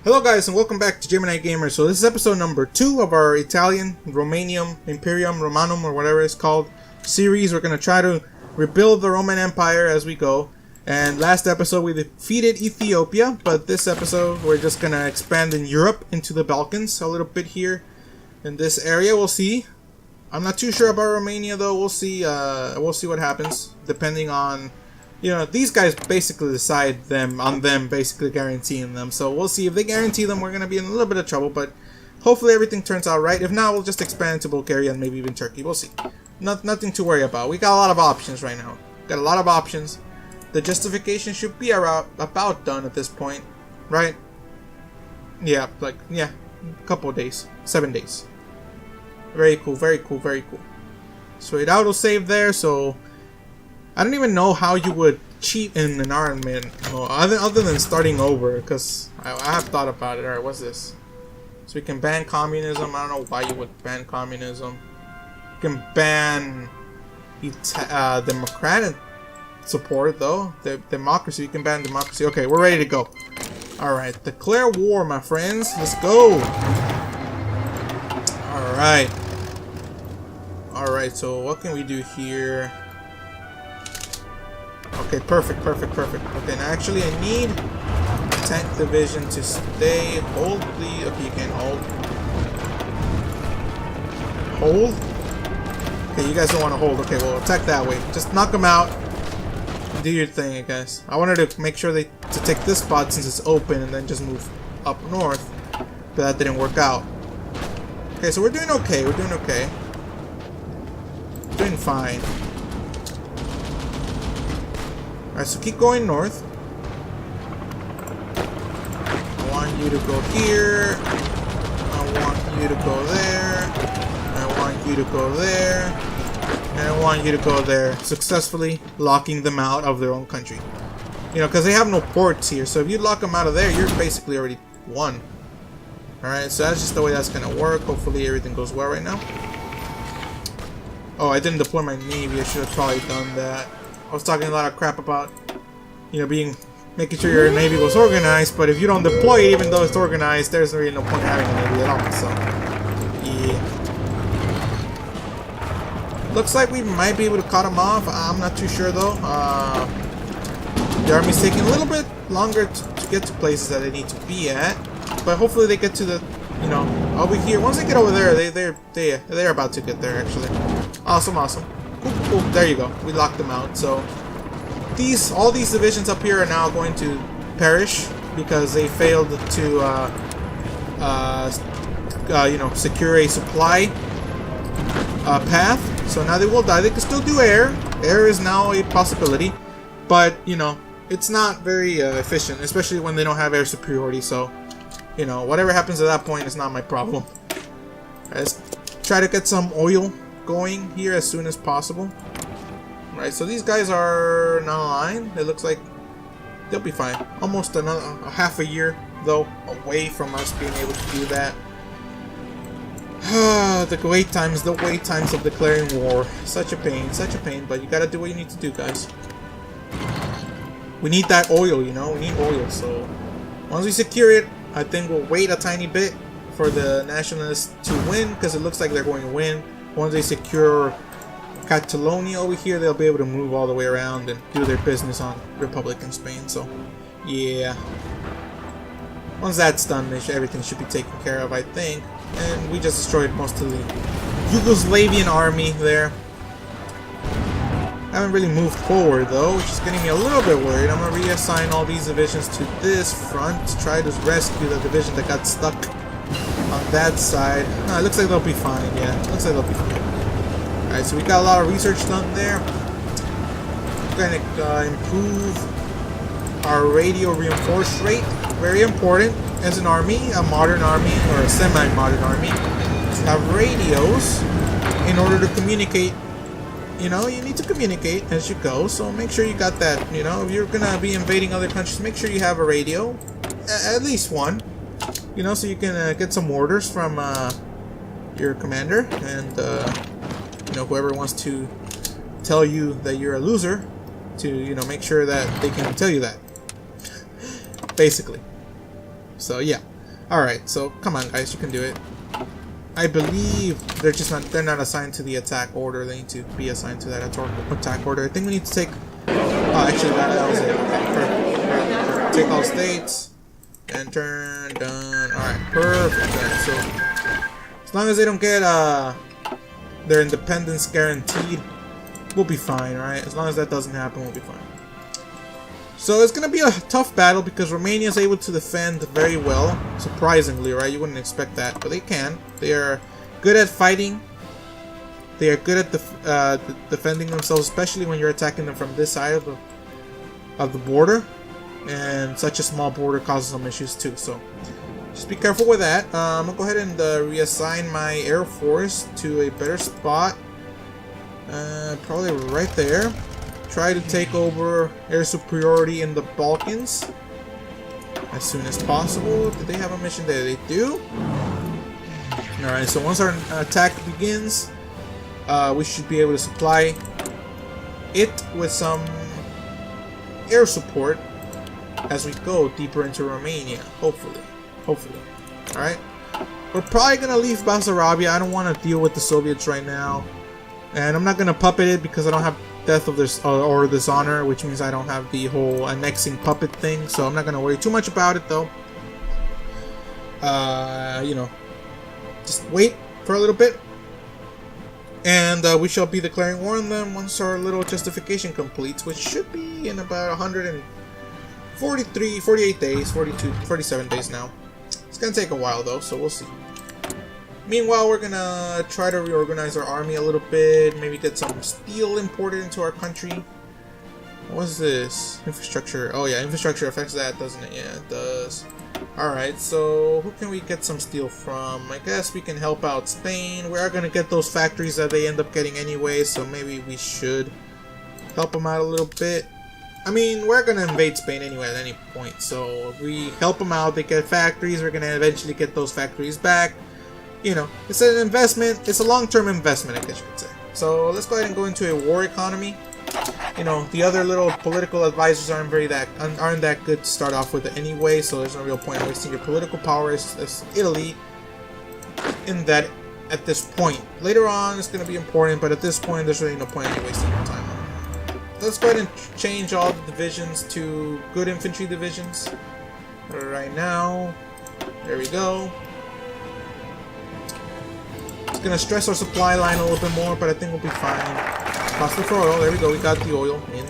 Hello guys and welcome back to Gemini Gamer. So this is episode number 2 of our Italian, Romanium, Imperium, Romanum or whatever it's called series. We're going to try to rebuild the Roman Empire as we go. And last episode we defeated Ethiopia, but this episode we're just going to expand in Europe into the Balkans a little bit here in this area. We'll see. I'm not too sure about Romania though. We'll see what happens depending on, you know, these guys basically decide on them basically guaranteeing them. So we'll see. If they guarantee them, we're going to be in a little bit of trouble, but hopefully everything turns out right. If not, we'll just expand to Bulgaria and maybe even Turkey. We'll see. Nothing to worry about. We got a lot of options right now. Got a lot of options. The justification should be about done at this point, right? Yeah, a couple of days. 7 days. Very cool, very cool, very cool. Sweet autosave there, so I don't even know how you would cheat in an armament, other than starting over, because I have thought about it. Alright, what's this? So we can ban communism. I don't know why you would ban communism. You can ban democratic support, though. The democracy, you can ban democracy. Okay, we're ready to go. Alright, declare war, my friends. Let's go. Alright. Alright, so what can we do here? Okay, perfect. Okay, now actually I need tank division to stay. Hold, please. Okay, you can't hold. Hold? Okay, you guys don't want to hold. Okay, well, attack that way. Just knock them out. Do your thing, I guess. I wanted to make sure to take this spot since it's open and then just move up north. But that didn't work out. Okay, so we're doing okay. We're doing okay. Doing fine. Alright, so keep going north. I want you to go here. I want you to go there. I want you to go there. And I want you to go there. Successfully locking them out of their own country. You know, because they have no ports here. So if you lock them out of there, you're basically already won. Alright, so that's just the way that's going to work. Hopefully everything goes well right now. Oh, I didn't deploy my navy. I should have probably done that. I was talking a lot of crap about, you know, making sure your navy was organized, but if you don't deploy it, even though it's organized, there's really no point having a navy at all. So, yeah. Looks like we might be able to cut them off. I'm not too sure though. The army's taking a little bit longer to get to places that they need to be at, but hopefully they get to the, you know, over here. Once they get over there, they're about to get there actually. Awesome. Cool. There you go. We locked them out. So all these divisions up here are now going to perish because they failed to you know, secure a supply path. So now they will die. They can still do air. Air is now a possibility, but you know, it's not very efficient, especially when they don't have air superiority. So you know, whatever happens at that point is not my problem. Let's try to get some oil going here as soon as possible. Right, so these guys are not aligned. It looks like they'll be fine. Almost a half a year though away from us being able to do that. The wait times of declaring war. Such a pain, but you gotta do what you need to do, guys. We need that oil, you know, we need oil. So once we secure it, I think we'll wait a tiny bit for the nationalists to win, because it looks like they're going to win. Once they secure Catalonia over here, they'll be able to move all the way around and do their business on Republican Spain. So, yeah. Once that's done, everything should be taken care of, I think. And we just destroyed most of the Yugoslavian army there. Haven't really moved forward though, which is getting me a little bit worried. I'm going to reassign all these divisions to this front to try to rescue the division that got stuck on that side. No, it looks like they'll be fine. Yeah, looks like they'll be fine. Alright, so we got a lot of research done there. We're going to improve our radio reinforce rate. Very important as an army, a modern army or a semi-modern army, to have radios in order to communicate. You know, you need to communicate as you go, so make sure you got that. You know, if you're going to be invading other countries, make sure you have a radio, at least one. You know, so you can get some orders from your commander, and you know, whoever wants to tell you that you're a loser, to, you know, make sure that they can tell you that, basically. So yeah, Alright, so come on guys, you can do it. I believe they're not assigned to the attack order. They need to be assigned to that attack order. I think we need to take actually that was it. Perfect. Take all states and turn done. Alright, perfect. Right, so as long as they don't get their independence guaranteed, we'll be fine, alright? As long as that doesn't happen, we'll be fine. So it's going to be a tough battle because Romania is able to defend very well. Surprisingly, right? You wouldn't expect that, but they can. They are good at fighting. They are good at defending themselves, especially when you're attacking them from this side of the border. And such a small border causes some issues too, so just be careful with that. I'm going to go ahead and reassign my Air Force to a better spot. Probably right there. Try to take over air superiority in the Balkans as soon as possible. Do they have a mission there? They do. Alright, so once our attack begins, we should be able to supply it with some air support as we go deeper into Romania. Hopefully. Alright. We're probably going to leave Bessarabia. I don't want to deal with the Soviets right now. And I'm not going to puppet it because I don't have Death of this or Dishonor, which means I don't have the whole annexing puppet thing, so I'm not gonna worry too much about it though. You know, just wait for a little bit, and we shall be declaring war on them once our little justification completes, which should be in about 48 days, 47 days now. It's gonna take a while though, so we'll see. Meanwhile, we're gonna try to reorganize our army a little bit, maybe get some steel imported into our country. What's this? Infrastructure. Oh yeah, infrastructure affects that, doesn't it? Yeah, it does. Alright, so who can we get some steel from? I guess we can help out Spain. We are gonna get those factories that they end up getting anyway, so maybe we should help them out a little bit. I mean, we're gonna invade Spain anyway at any point, so if we help them out, they get factories, we're gonna eventually get those factories back. You know, it's an investment. It's a long-term investment, I guess you could say. So let's go ahead and go into a war economy. You know, the other little political advisors aren't that good to start off with anyway. So there's no real point in wasting your political power as Italy in that at this point. Later on, it's going to be important, but at this point, there's really no point in wasting your time on it. Let's go ahead and change all the divisions to good infantry divisions. Right now, there we go. Gonna stress our supply line a little bit more, but I think we'll be fine. Costly for oil. There we go. We got the oil in.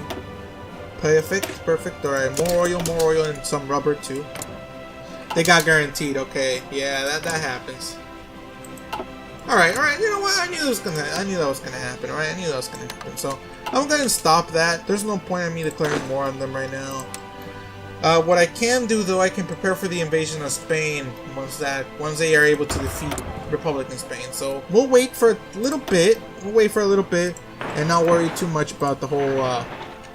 Perfect. Alright, more oil, and some rubber too. They got guaranteed. Okay, yeah, that happens. Alright. You know what? I knew that was gonna happen. Alright, I knew that was gonna happen. So I'm gonna stop that. There's no point in me declaring war on them right now. What I can do though, I can prepare for the invasion of Spain once they are able to defeat Republican Spain. So we'll wait for a little bit. And not worry too much about the whole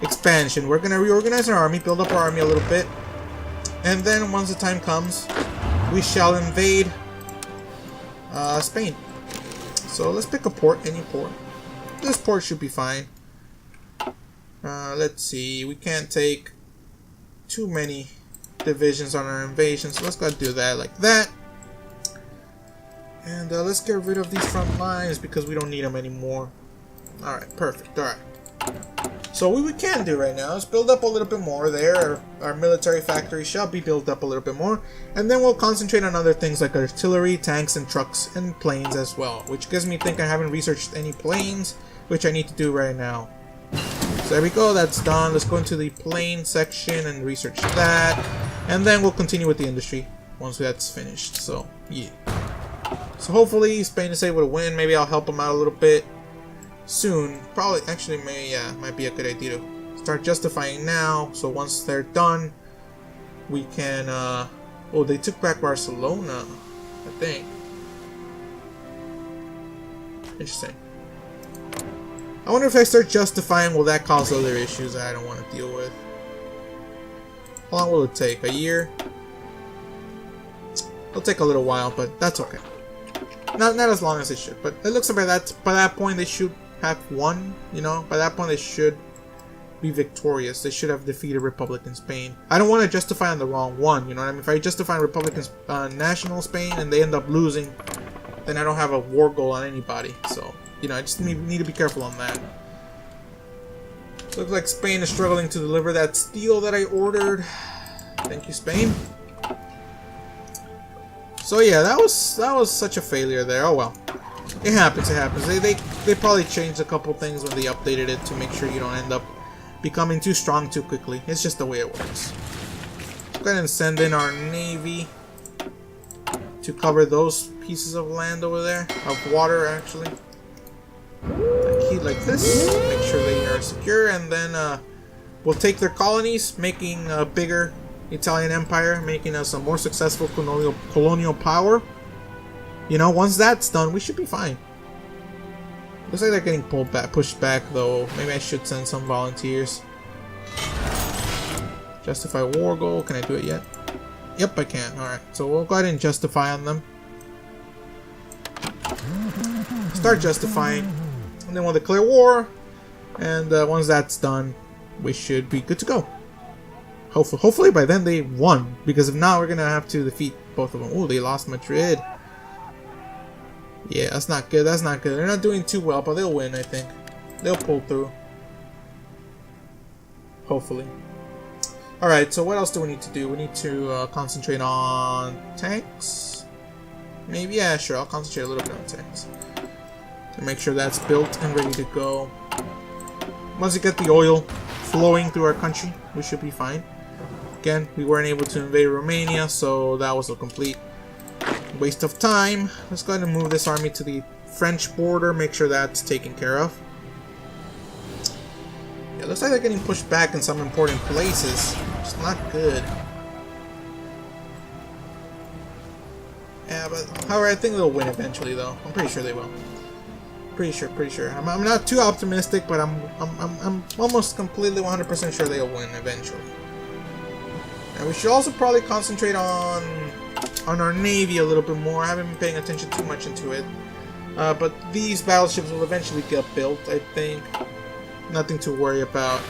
expansion. We're gonna reorganize our army, build up our army a little bit, and then once the time comes, we shall invade Spain. So let's pick a port, any port. This port should be fine. Let's see. We can't take too many divisions on our invasion, so let's go do that like that. And let's get rid of these front lines because we don't need them anymore. Alright, perfect. Alright. So what we can do right now is build up a little bit more there. Our military factory shall be built up a little bit more. And then we'll concentrate on other things like artillery, tanks, and trucks, and planes as well. Which gives me to think I haven't researched any planes, which I need to do right now. So there we go, that's done. Let's go into the plane section and research that. And then we'll continue with the industry once that's finished. So, yeah. So hopefully Spain is able to win. Maybe I'll help them out a little bit soon. Probably, actually, might be a good idea to start justifying now. So once they're done, we can, oh, they took back Barcelona, I think. Interesting. I wonder if I start justifying, will that cause other issues that I don't want to deal with? How long will it take? A year? It'll take a little while, but that's okay. Not as long as it should, but it looks like by that point they should have won, you know? By that point they should be victorious. They should have defeated Republican Spain. I don't want to justify on the wrong one, you know what I mean? If I justify Republican National Spain and they end up losing, then I don't have a war goal on anybody. So, you know, I just need to be careful on that. Looks like Spain is struggling to deliver that steel that I ordered. Thank you, Spain. So yeah, that was such a failure there. Oh well. It happens, it happens. They probably changed a couple things when they updated it to make sure you don't end up becoming too strong too quickly. It's just the way it works. Go ahead and send in our navy to cover those pieces of land over there. Of water, actually. Like this. Make sure they are secure, and then we'll take their colonies, making a bigger Italian empire, making us a more successful colonial power. You know, once that's done, we should be fine. Looks like they're getting pushed back, though. Maybe I should send some volunteers. Justify war goal. Can I do it yet? Yep, I can. Alright, so we'll go ahead and justify on them. Start justifying. And then we'll declare war. And once that's done, we should be good to go. Hopefully by then they won. Because if not, we're going to have to defeat both of them. Oh, they lost Madrid. Yeah, that's not good. That's not good. They're not doing too well, but they'll win, I think. They'll pull through. Hopefully. Alright, so what else do we need to do? We need to concentrate on tanks? Maybe? Yeah, sure. I'll concentrate a little bit on tanks. To make sure that's built and ready to go. Once we get the oil flowing through our country, we should be fine. Again, we weren't able to invade Romania, so that was a complete waste of time. Let's go ahead and move this army to the French border, make sure that's taken care of. Yeah, looks like they're getting pushed back in some important places. It's not good. Yeah, but however, I think they'll win eventually, though. I'm pretty sure they will. Pretty sure. I'm not too optimistic, but I'm almost completely 100% sure they'll win eventually. And we should also probably concentrate on our navy a little bit more. I haven't been paying attention too much into it. But these battleships will eventually get built, I think. Nothing to worry about.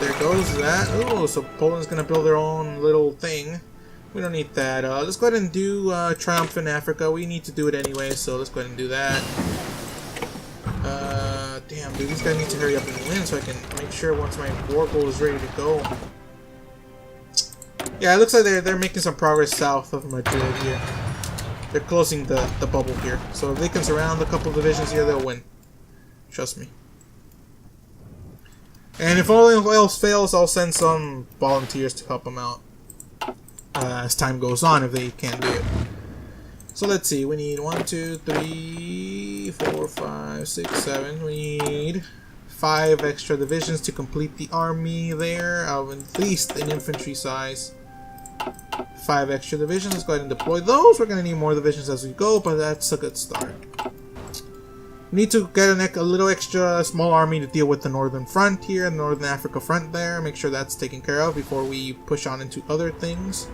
There goes that. Oh, so Poland's gonna build their own little thing. We don't need that. Let's go ahead and do Triumph in Africa. We need to do it anyway, so let's go ahead and do that. Damn, dude, these guys need to hurry up and win so I can make sure once my war goal is ready to go. Yeah, it looks like they're making some progress south of Madrid here. They're closing the bubble here. So if they can surround a couple of divisions here, they'll win. Trust me. And if all else fails, I'll send some volunteers to help them out. As time goes on, if they can't do it. So let's see, we need 1, 2, 3, 4, 5, 6, 7. We need 5 extra divisions to complete the army there, of at least an infantry size. 5 extra divisions. Let's go ahead and deploy those. We're going to need more divisions as we go, but that's a good start. We need to get a little extra small army to deal with the northern front here, the northern Africa front there. Make sure that's taken care of before we push on into other things.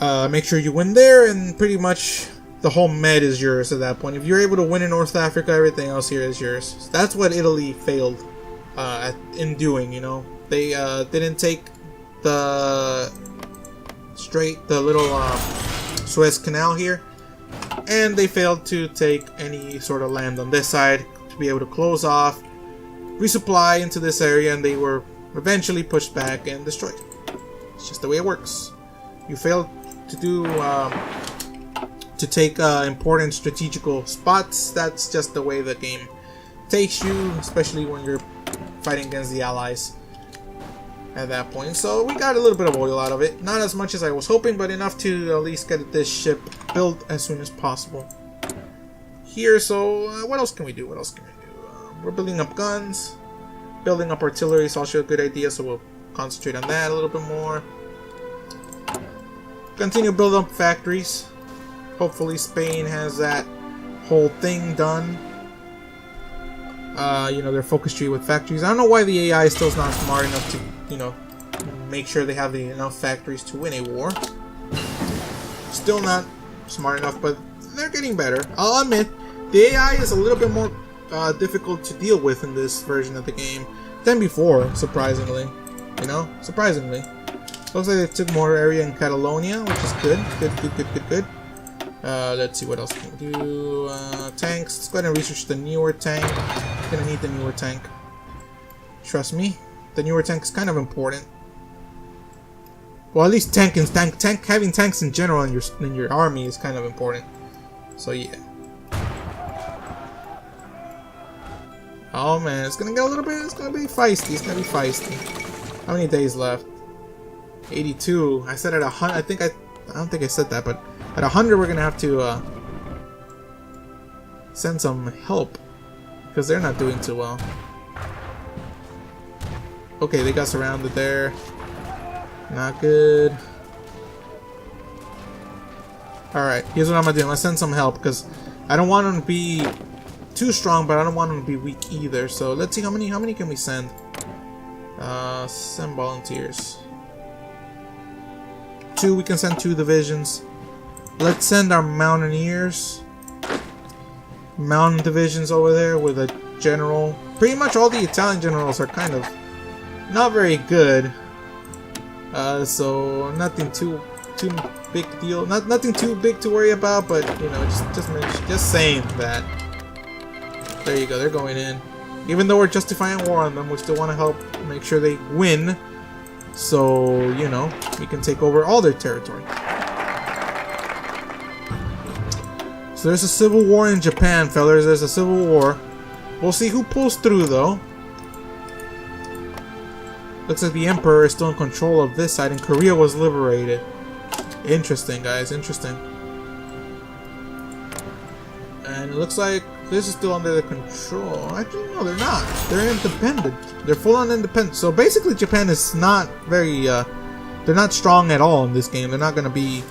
Make sure you win there, and pretty much the whole Med is yours at that point. If you're able to win in North Africa, everything else here is yours. So that's what Italy failed in doing, you know. They didn't take the little Suez Canal here, and they failed to take any sort of land on this side to be able to close off, resupply into this area, and they were eventually pushed back and destroyed. It's just the way it works. You failed to do to take important strategical spots. That's just the way the game takes you, especially when you're fighting against the Allies at that point. So we got a little bit of oil out of it. Not as much as I was hoping, but enough to at least get this ship built as soon as possible. Here, so what else can we do? We're building up guns. Building up artillery is also a good idea, so we'll concentrate on that a little bit more. Continue building up factories. Hopefully Spain has that whole thing done. You know, their focus tree with factories. I don't know why the AI still is not smart enough to, you know, make sure they have enough factories to win a war. Still not smart enough, but they're getting better. I'll admit, the AI is a little bit more difficult to deal with in this version of the game than before, surprisingly. You know, surprisingly. Looks like they took more area in Catalonia, which is good. Good. Let's see what else we can do. Tanks. Let's go ahead and research the newer tank. Gonna need the newer tank. Trust me, the newer tank is kind of important. Well, at least having tanks in general in your army is kind of important. So yeah. Oh man, it's gonna get a little bit. It's gonna be feisty. It's gonna be feisty. How many days left? 82. I said at 100. I don't think I said that, but at 100 we're gonna have to send some help because they're not doing too well. Okay, they got surrounded there. Not good. Alright, here's what I'm gonna do. I'm gonna send some help because I don't want them to be too strong, but I don't want them to be weak either. So let's see how many can we send? Send volunteers. 2, we can send 2 divisions. Let's send our mountaineers. Mountain divisions over there with a general. Pretty much all the Italian generals are kind of not very good. So nothing too big deal. Nothing too big to worry about, but you know, just saying that. There you go, they're going in. Even though we're justifying war on them, we still want to help make sure they win. So, you know, we can take over all their territory. So there's a civil war in Japan, fellas. There's a civil war. We'll see who pulls through, though. Looks like the Emperor is still in control of this side, and Korea was liberated. Interesting, guys. Interesting. And it looks like this is still under the control. Actually, no, they're not. They're independent. They're full-on independent. So basically, Japan is not very. They're not strong at all in this game. They're not gonna be.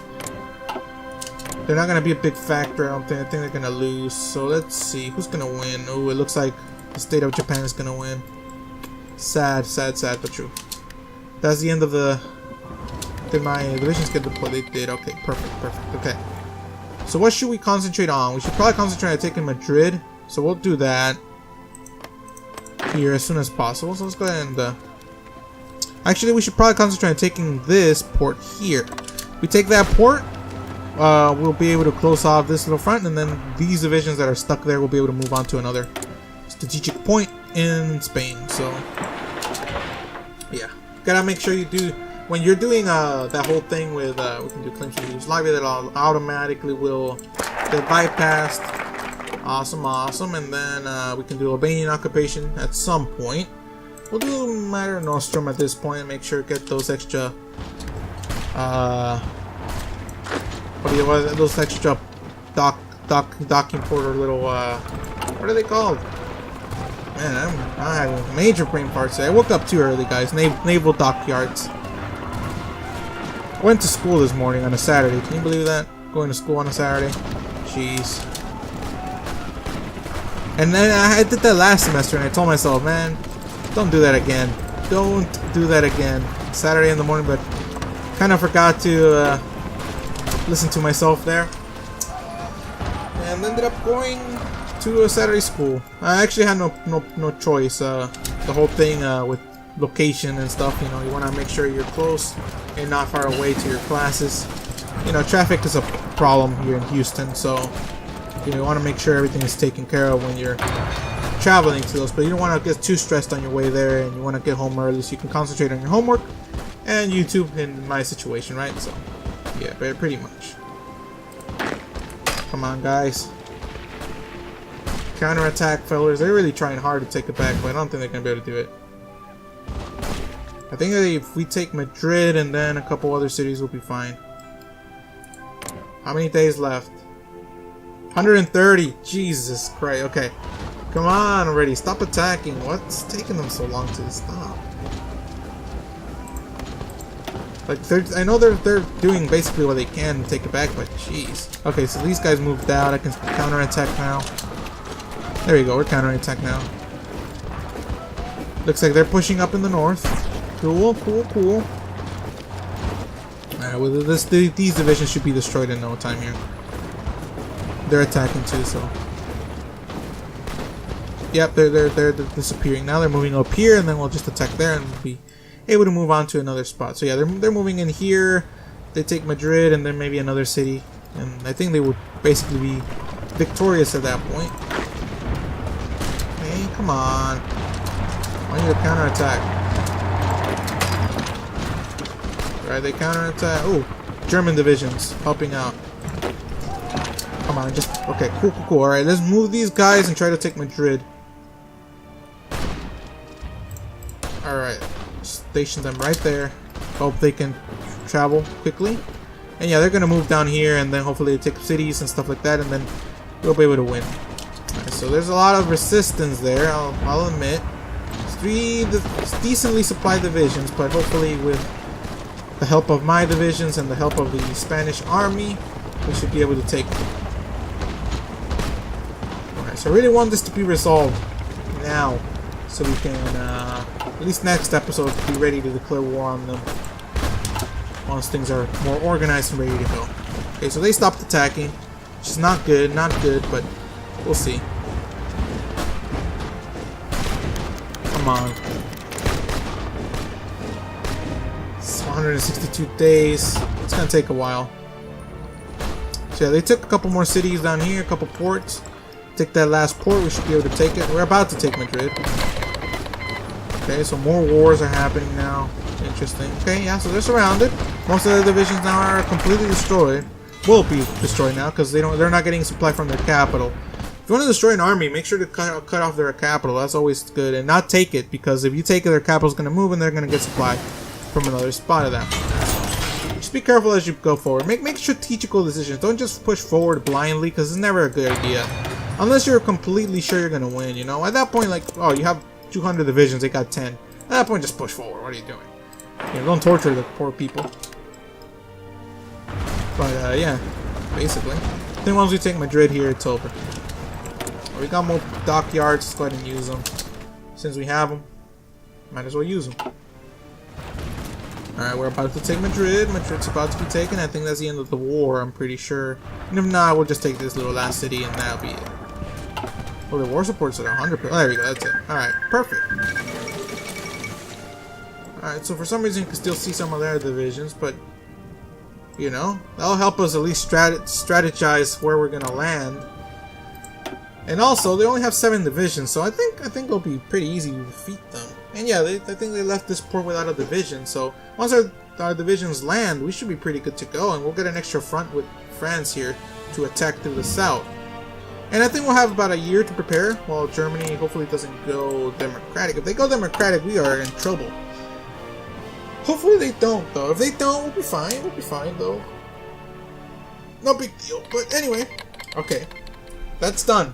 They're not gonna be a big factor. I don't think. I think they're gonna lose. So let's see who's gonna win. Oh, it looks like the state of Japan is gonna win. Sad, but true. That's the end of the. Did my divisions get deployed? They did. Okay, perfect. Okay. So what should we concentrate on? We should probably concentrate on taking Madrid. So we'll do that here as soon as possible. So let's go ahead and... Actually, we should probably concentrate on taking this port here. If we take that port, we'll be able to close off this little front. And then these divisions that are stuck there will be able to move on to another strategic point in Spain. So, yeah. Gotta make sure you do... When you're doing that whole thing with, we can do claims from Yugoslavia, that automatically will get bypassed. Awesome. And then we can do Albanian occupation at some point. We'll do Mare Nostrum at this point and make sure to get those extra, those extra docking port or little, what are they called? Man, I'm having major brain farts today. I woke up too early, guys. Naval dockyards. I went to school this morning on a Saturday. Can you believe that? Going to school on a Saturday? Jeez. And then I did that last semester and I told myself, man, don't do that again. Don't do that again. Saturday in the morning, but kind of forgot to listen to myself there. And ended up going to a Saturday school. I actually had no choice. The whole thing with location and stuff, you know, you want to make sure you're close and not far away to your classes. You know, traffic is a problem here in Houston, so you want to make sure everything is taken care of when you're traveling to those, but you don't want to get too stressed on your way there, and you want to get home early so you can concentrate on your homework and YouTube in my situation, right? So yeah, pretty much. Come on, guys. Counterattack, fellas. They're really trying hard to take it back, but I don't think they're going to be able to do it. I think that if we take Madrid and then a couple other cities, we'll be fine. How many days left? 130. Jesus Christ. Okay. Come on already. Stop attacking. What's taking them so long to stop? Like, I know they're doing basically what they can to take it back, but jeez. Okay, so these guys moved out. I can counterattack now. There you go. We're counterattack now. Looks like they're pushing up in the north. Cool. Alright, well, these divisions should be destroyed in no time here. They're attacking too, so. Yep, they're disappearing now. They're moving up here, and then we'll just attack there and we'll be able to move on to another spot. So yeah, they're moving in here. They take Madrid and then maybe another city, and I think they would basically be victorious at that point. Hey, come on! I need to counterattack. Right, they counterattack. Oh, German divisions helping out. Come on, just okay. Cool. All right, let's move these guys and try to take Madrid. All right, station them right there. Hope they can travel quickly. And yeah, they're gonna move down here, and then hopefully they take cities and stuff like that, and then we'll be able to win. Right, so there's a lot of resistance there. I'll admit. It's decently supplied divisions, but hopefully with the help of my divisions and the help of the Spanish army, we should be able to take them. Alright, so I really want this to be resolved now, so we can, at least next episode, be ready to declare war on them once things are more organized and ready to go. Okay, so they stopped attacking, which is not good, but we'll see. Come on. It's 162 days. It's gonna take a while. So yeah, they took a couple more cities down here, a couple ports. Take that last port, we should be able to take it. We're about to take Madrid. Okay, so more wars are happening now. Interesting. Okay, yeah, so they're surrounded. Most of the divisions now are completely destroyed. Will be destroyed now because they're not getting supply from their capital. If you want to destroy an army, make sure to cut off their capital. That's always good, and not take it, because if you take it, their capital's going to move and they're going to get supply from another spot of that. Just be careful as you go forward. Make strategical decisions. Don't just push forward blindly, because it's never a good idea. Unless you're completely sure you're going to win, you know? At that point, like, oh, you have 200 divisions, they got 10. At that point, just push forward. What are you doing? You know, don't torture the poor people. But, yeah, basically. I think once we take Madrid here, it's over. We got more dockyards, let's go ahead and use them. Since we have them, might as well use them. Alright, we're about to take Madrid. Madrid's about to be taken. I think that's the end of the war, I'm pretty sure. And if not, we'll just take this little last city and that'll be it. Well, the war support's at 100%. Oh, there we go, that's it. Alright, perfect. Alright, so for some reason you can still see some of their divisions, but you know, that'll help us at least strategize where we're gonna land. And also, they only have 7 divisions, so I think it'll be pretty easy to defeat them. And yeah, I think they left this port without a division, so once our divisions land, we should be pretty good to go, and we'll get an extra front with France here to attack through the south. And I think we'll have about a year to prepare, while Germany hopefully doesn't go democratic. If they go democratic, we are in trouble. Hopefully they don't, though. If they don't, we'll be fine. We'll be fine, though. No big deal. But anyway, okay, that's done.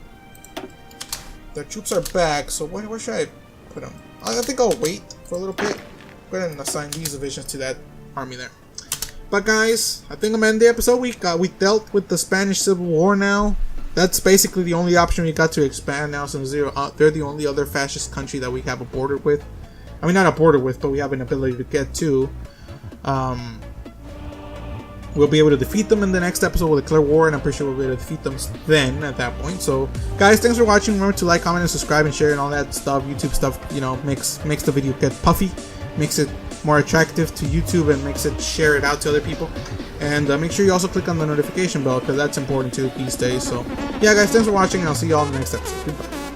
The troops are back, so where should I put them? I think I'll wait for a little bit. Go ahead and assign these divisions to that army there. But guys, I think I'm ending the episode. We dealt with the Spanish Civil War now. That's basically the only option we got to expand now, since they're the only other fascist country that we have a border with. I mean, not a border with, but we have an ability to get to. We'll be able to defeat them in the next episode. We'll declare war, and I'm pretty sure we'll be able to defeat them then, at that point. So, guys, thanks for watching. Remember to like, comment, and subscribe, and share, and all that stuff. YouTube stuff, you know, makes the video get puffy, makes it more attractive to YouTube, and makes it share it out to other people. And make sure you also click on the notification bell, because that's important too these days. So, yeah, guys, thanks for watching, and I'll see you all in the next episode. Goodbye.